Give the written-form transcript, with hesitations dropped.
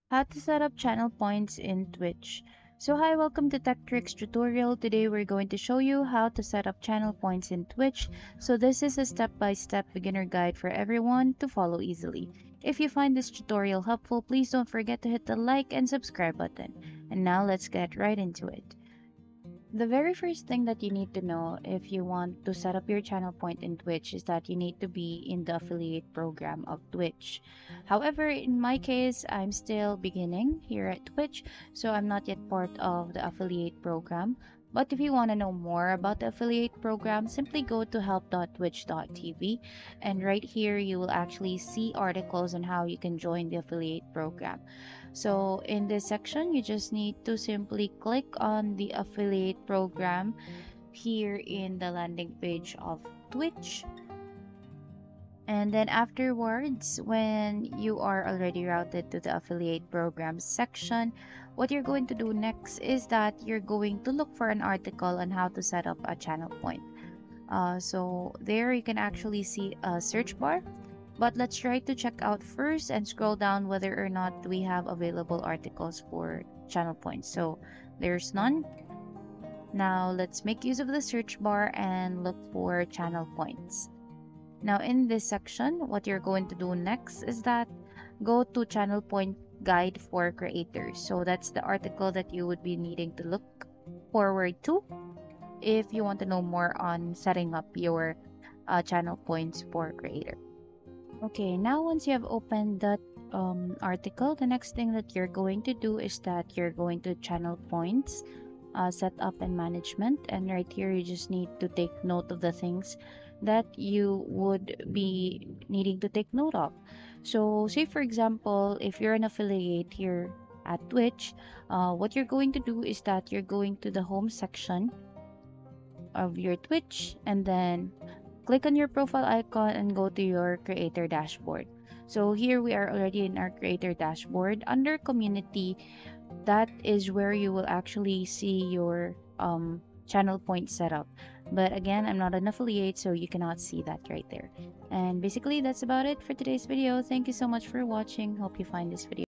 How to set up channel points in Twitch. So hi, welcome to Tech Tricks tutorial. Today we're going to show you how to set up channel points in Twitch. So this is a step-by-step beginner guide for everyone to follow easily. If you find this tutorial helpful, please don't forget to hit the like and subscribe button. And now let's get right into it. The very first thing that you need to know if you want to set up your channel point in Twitch is that you need to be in the affiliate program of Twitch. However, in my case, I'm still beginning here at Twitch, so I'm not yet part of the affiliate program. But if you want to know more about the affiliate program, simply go to help.twitch.tv, and right here you will actually see articles on how you can join the affiliate program. So in this section, you just need to simply click on the affiliate program here in the landing page of Twitch. And then afterwards, when you are already routed to the affiliate program section, what you're going to do next is that you're going to look for an article on how to set up a channel point. So there you can actually see a search bar, but let's try to check out first and scroll down whether or not we have available articles for channel points. So there's none. Now let's make use of the search bar and look for channel points. Now in this section, what you're going to do next is that go to channel point guide for creators. So that's the article that you would be needing to look forward to if you want to know more on setting up your channel points for creator. Okay, now once you have opened that article, the next thing that you're going to do is that you're going to channel points, setup and management. And right here, you just need to take note of the things that you would be needing to take note of. So say for example, if you're an affiliate here at Twitch, what you're going to do is that you're going to the home section of your Twitch, and then click on your profile icon and go to your creator dashboard. So here we are already in our creator dashboard. Under community, that is where you will actually see your channel point setup. But again, I'm not an affiliate, so you cannot see that right there. And basically, that's about it for today's video. Thank you so much for watching. Hope you find this video